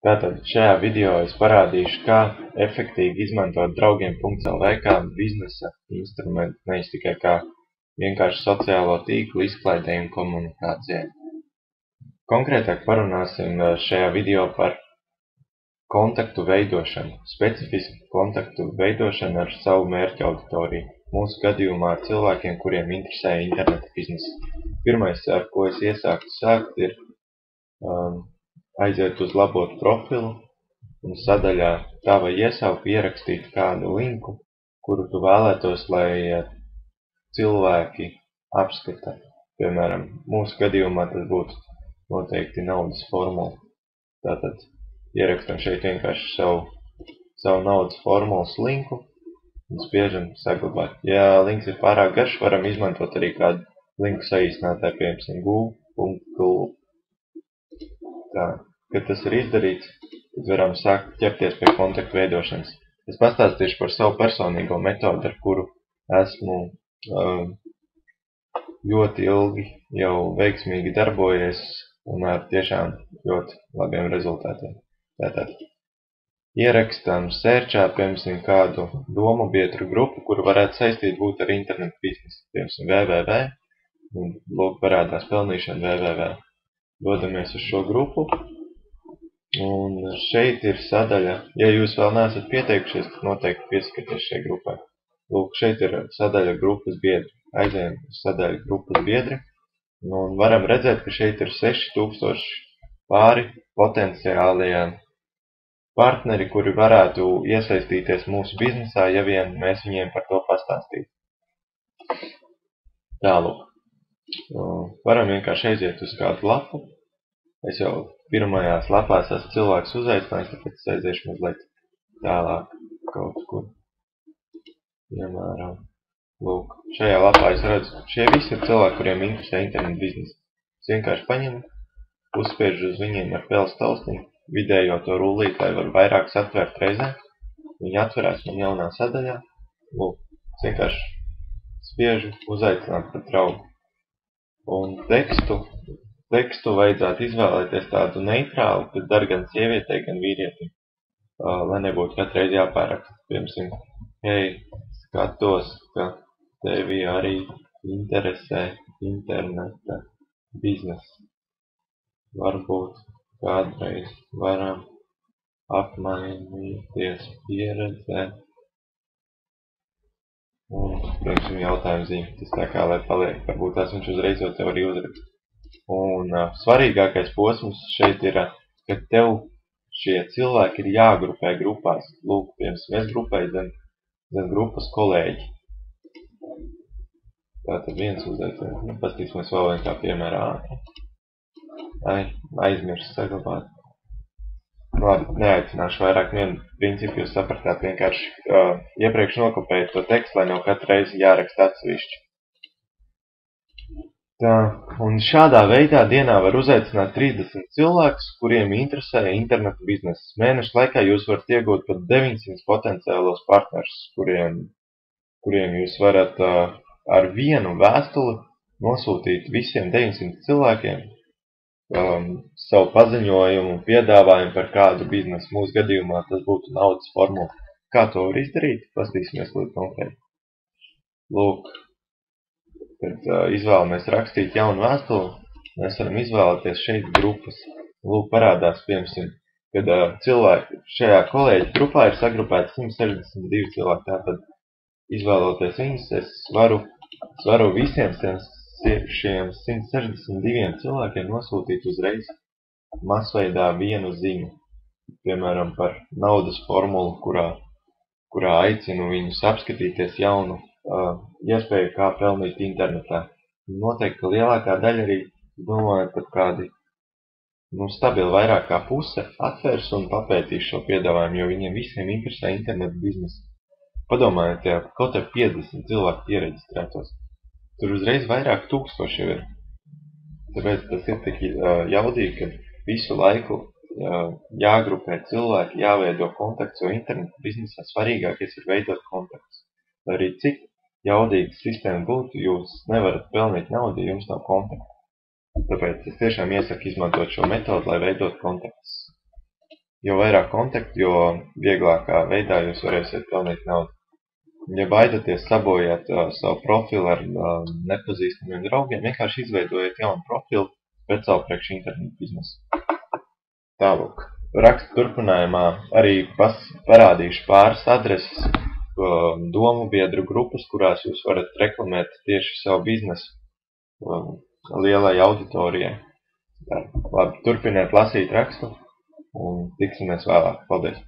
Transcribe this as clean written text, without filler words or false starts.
Tātad šajā video es parādīšu, kā efektīvi izmantot draugiem.lv kā biznesa instrumentu, nevis tikai kā vienkārši sociālo tīklu izklaidei un komunikācijai. Konkrētāk parunāsim šajā video par kontaktu veidošanu, specifisku kontaktu veidošanu ar savu mērķa auditoriju. Mūsu gadījumā ar cilvēkiem, kuriem interesē interneta biznesa. Pirmais, ar ko es sākt, ir aiziet uz labot profilu un sadaļā tā vai iesauku ierakstīt kādu linku, kuru tu vēlētos, lai cilvēki apskata. Piemēram, mūsu gadījumā tas būtu noteikti naudas formula. Tātad ierakstam šeit vienkārši savu naudas formulas linku un spiežam saglabāt. Ja links ir pārāk garš, varam izmantot arī kādu linku saīsinātāju, piemēram, google.gl. Tā, kad tas ir izdarīts, tad varam sākt ķerties pie kontaktu veidošanas. Es pastāstīšu par savu personīgo metodu, ar kuru esmu ļoti ilgi jau veiksmīgi darbojies un ar tiešām ļoti labiem rezultātiem. Tātad ierakstam searchā, piemēram, kādu domu biedru grupu, kuru varētu saistīt būt ar internetu biznesu. Piemēram, www, un lūk parādās pelnīšana www. Dodamies uz šo grupu, un šeit ir sadaļa, ja jūs vēl neesat pieteikušies, tad noteikti pieskatieties šai grupai. Lūk, šeit ir sadaļa grupas biedri. Aizējam uz sadaļu grupas biedri, un varam redzēt, ka šeit ir 6000 pāri potenciālajiem partneri, kuri varētu iesaistīties mūsu biznesā, ja vien mēs viņiem par to pastāstītu. Tālūk. Varam vienkārši aiziet uz kādu lapu. Es jau pirmajās lapās esmu cilvēks uzaicinājis, tāpēc es aiziešu mazliet tālāk kaut kur. Piemēram, lūk, šajā lapā es redzu, šie visi ir cilvēki, kuriem interesē internetu biznesu. Es vienkārši paņemu, uzspiežu uz viņiem ar pels taustiņu, vidējo to rullīt, lai var vairākas atvērt reizē. Viņi atverās man jaunā sadaļā. Lūk, es vienkārši spiežu uzaicināt par draugu. Un tekstu vajadzētu izvēlēties tādu neitrālu, kas dar gan sievietei, gan vīrietim. Lai nebūtu katru reizi jāpāraksta. Piemēram, hei, skatos, ka tevi arī interesē interneta biznesa. Varbūt kādreiz varam apmainīties pieredzē. Un, piemēram, jautājumu zīme. Tas tā kā, lai paliek, varbūt tās viņš uzreiz jau tev arī uzrakst. Un svarīgākais posms šeit ir, ka tev šie cilvēki ir jāgrupē grupās. Lūk, piemēram, es grupēju zem grupas kolēģi. Tātad viens uzaicinājums. Pastīsimies vēl vien kā piemērā ātri. Aizmirst saglabāt. Labi, neaicināšu vairāk vienu principu, jūs sapratāt vienkārši iepriekš nokopējot to tekstu, lai nav katru reizi jāraksta atsevišķi. Tā, un šādā veidā dienā var uzaicināt 30 cilvēkus, kuriem interesē internetu biznesa. Mēneša laikā jūs varat iegūt pat 900 potenciālos partnerus, kuriem jūs varat ar vienu vēstuli nosūtīt visiem 900 cilvēkiem savu paziņojumu, piedāvājumu par kādu biznesu. Mūsu gadījumā tas būtu naudas formula. Kā to var izdarīt? Pastīsimies ļoti konkrēti. Lūk, kad izvēlamies rakstīt jaunu vēstuli, mēs varam izvēlēties šeit grupas. Lūk, parādās, piemēram, kad cilvēki šajā kolēģi grupā ir sagrupēti 162 cilvēki. Tātad, izvēloties viņus, es varu visiem šiem 162 cilvēkiem nosūtīt uzreiz masveidā vienu ziņu. Piemēram, par naudas formulu, kurā aicinu viņus apskatīties jaunu iespēju, kā pelnīt internetā. Noteikti, ka lielākā daļa arī, domāju, pat kādi stabili vairāk kā puse atvērs un papētīs šo piedāvājumu, jo viņiem visiem interesē internetu biznesu. Padomājiet, ja kaut ar 50 cilvēku iereģistrētos. Tur uzreiz vairāk tūkstoši jau ir. Tāpēc tas ir tik jaudīgi, ka visu laiku jāgrupē cilvēki, jāveido kontakts, jo internetu biznesā svarīgākais ir veidot kontaktus. Lai arī cik jaudīga sistēma būtu, jūs nevarat pelnīt naudu, ja jums nav kontaktu. Tāpēc es tiešām iesaku izmantot šo metodu, lai veidot kontaktus. jo vairāk kontaktu, jo vieglākā veidā jūs varēsiet pelnīt naudu. Ja baidaties sabojāt savu profilu ar nepazīstamiem draugiem, vienkārši izveidojiet jaunu profilu speciāli priekš internetu biznesu. Tālūk. Raksta turpinājumā arī parādīšu pāris adreses domu biedru grupas, kurās jūs varat reklamēt tieši savu biznesu lielai auditorijai. Labi, turpiniet lasīt rakstu un tiksimies vēlāk. Paldies!